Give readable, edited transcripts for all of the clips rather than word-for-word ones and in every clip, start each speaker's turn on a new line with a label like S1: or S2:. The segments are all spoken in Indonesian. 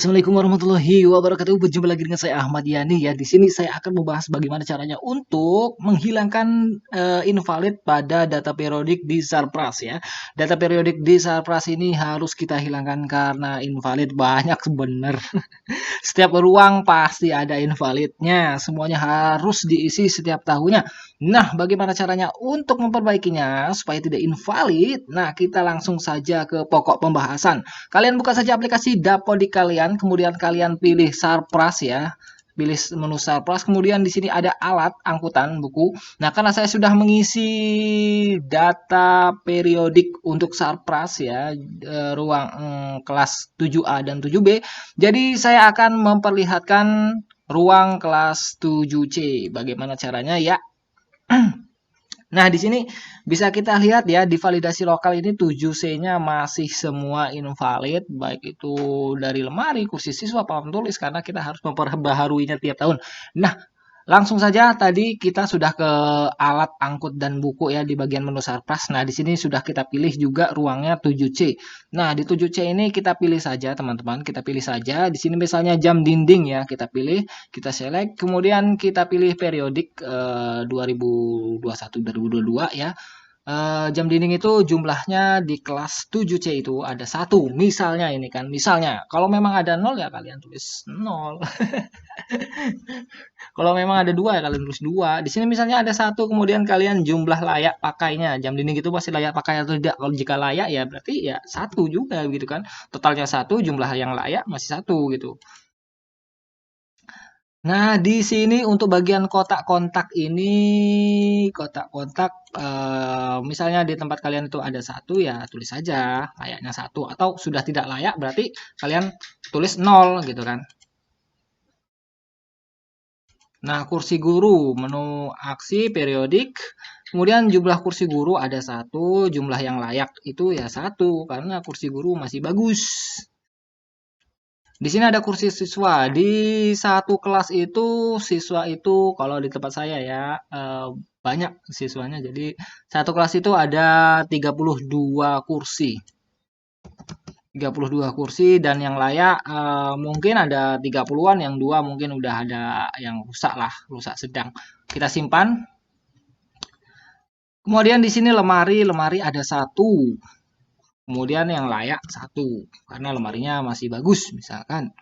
S1: Assalamualaikum warahmatullahi wabarakatuh. Berjumpa lagi dengan saya Ahmad Yani ya. Di sini saya akan membahas bagaimana caranya untuk menghilangkan invalid pada data periodik di Sarpras ya. Data periodik di Sarpras ini harus kita hilangkan karena invalid banyak bener. Setiap ruang pasti ada invalidnya, semuanya harus diisi setiap tahunnya. Nah, bagaimana caranya untuk memperbaikinya supaya tidak invalid? Nah, kita langsung saja ke pokok pembahasan. Kalian buka saja aplikasi Dapodik kalian, kemudian kalian pilih Sarpras ya. Pilih menu Sarpras, kemudian di sini ada alat angkutan buku. Nah, karena saya sudah mengisi data periodik untuk Sarpras ya, ruang kelas 7A dan 7B, jadi saya akan memperlihatkan ruang kelas 7C. Bagaimana caranya ya? Nah, di sini bisa kita lihat ya, di validasi lokal ini 7C-nya masih semua invalid, baik itu dari lemari, kursi siswa, papan tulis, karena kita harus memperbaharuinya tiap tahun. Nah, langsung saja tadi kita sudah ke alat angkut dan buku ya di bagian menu Sarpras. Nah, di sini sudah kita pilih juga ruangnya 7C. Nah, di 7C ini kita pilih saja teman-teman, kita pilih saja. Di sini misalnya jam dinding ya, kita pilih, kita select, kemudian kita pilih periodik 2021-2022 ya. Jam dinding itu jumlahnya di kelas 7C itu ada satu. Misalnya ini kan, misalnya kalau memang ada 0 ya kalian tulis 0. Kalau memang ada dua ya kalian tulis dua. Di sini misalnya ada satu, kemudian kalian jumlah layak pakainya. Jam dinding itu masih layak pakai atau tidak. Kalau jika layak ya berarti ya satu juga gitu kan. Totalnya satu, jumlah yang layak masih satu gitu. Nah, di sini untuk bagian kotak kontak ini, kotak kontak, misalnya di tempat kalian itu ada satu ya tulis saja layaknya satu, atau sudah tidak layak berarti kalian tulis nol gitu kan. Nah, kursi guru, menu aksi periodik, kemudian jumlah kursi guru ada satu, jumlah yang layak itu ya satu, karena kursi guru masih bagus. Di sini ada kursi siswa. Di satu kelas itu, siswa itu kalau di tempat saya ya, banyak siswanya. Jadi satu kelas itu ada 32 kursi. 32 kursi dan yang layak mungkin ada 30-an, yang dua mungkin udah ada yang rusak lah, rusak sedang. Kita simpan. Kemudian di sini lemari, lemari ada satu. Kemudian yang layak satu, karena lemarinya masih bagus misalkan.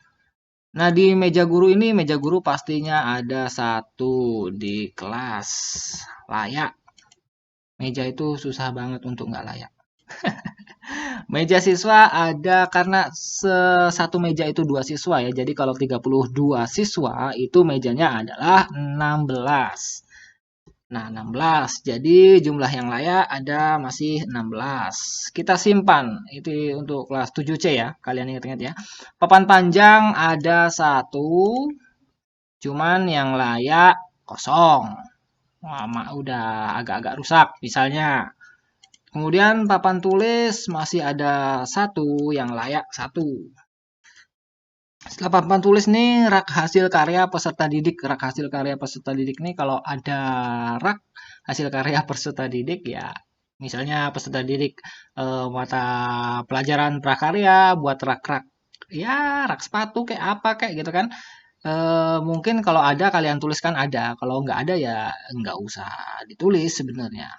S1: Nah, di meja guru ini, meja guru pastinya ada satu di kelas layak. Meja itu susah banget untuk nggak layak. Meja siswa ada karena satu meja itu dua siswa ya. Jadi kalau 32 siswa itu mejanya adalah 16. Nah, 16. Jadi jumlah yang layak ada masih 16. Kita simpan. Itu untuk kelas 7C ya. Kalian ingat-ingat ya. Papan panjang ada satu. Cuman yang layak kosong. Wah, udah agak-agak rusak misalnya. Kemudian papan tulis masih ada satu yang layak satu. Setelah papan tulis nih rak hasil karya peserta didik. Rak hasil karya peserta didik nih kalau ada rak hasil karya peserta didik ya, misalnya peserta didik mata pelajaran prakarya buat rak-rak ya, rak sepatu kayak apa kayak gitu kan. Mungkin kalau ada kalian tuliskan ada, kalau nggak ada ya nggak usah ditulis sebenarnya.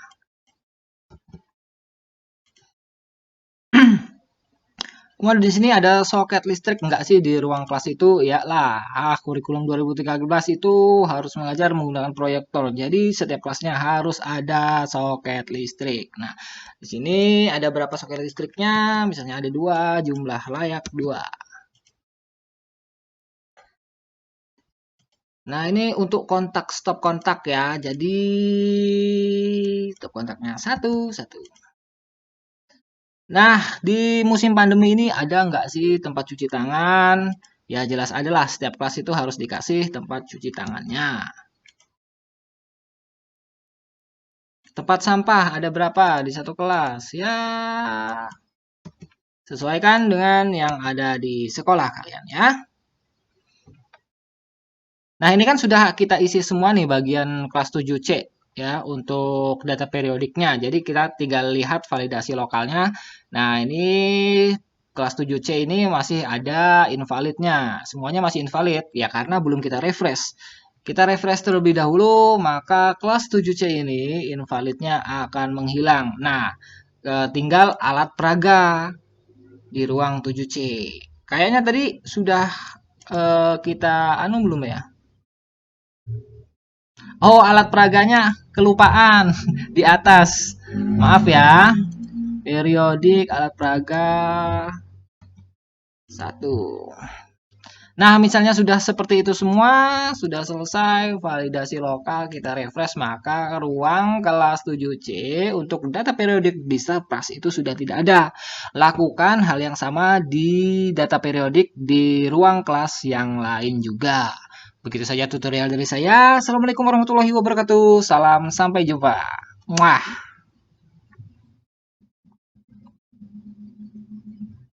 S1: Kemudian di sini ada soket listrik enggak sih di ruang kelas itu? Ya lah, kurikulum 2013 itu harus mengajar menggunakan proyektor. Jadi setiap kelasnya harus ada soket listrik. Nah, di sini ada berapa soket listriknya? Misalnya ada dua, jumlah layak dua. Nah, ini untuk kontak stop kontak ya. Jadi stop kontaknya satu, satu. Nah, di musim pandemi ini ada nggak sih tempat cuci tangan? Ya jelas adalah setiap kelas itu harus dikasih tempat cuci tangannya. Tempat sampah ada berapa di satu kelas? Ya, sesuaikan dengan yang ada di sekolah kalian ya. Nah, ini kan sudah kita isi semua nih bagian kelas 7C ya untuk data periodiknya. Jadi kita tinggal lihat validasi lokalnya. Nah, ini kelas 7C ini masih ada invalidnya. Semuanya masih invalid ya karena belum kita refresh. Kita refresh terlebih dahulu, maka kelas 7C ini invalidnya akan menghilang. Nah, tinggal alat peraga di ruang 7C. Kayaknya tadi sudah kita anu belum ya? Oh, alat peraganya kelupaan di atas. Maaf ya. Periodik alat peraga satu. Nah, misalnya sudah seperti itu semua, sudah selesai validasi lokal, kita refresh, maka ruang kelas 7C untuk data periodik di Sarpras itu sudah tidak ada. Lakukan hal yang sama di data periodik di ruang kelas yang lain juga. Begitu saja tutorial dari saya. Assalamualaikum warahmatullahi wabarakatuh. Salam sampai jumpa. Muah.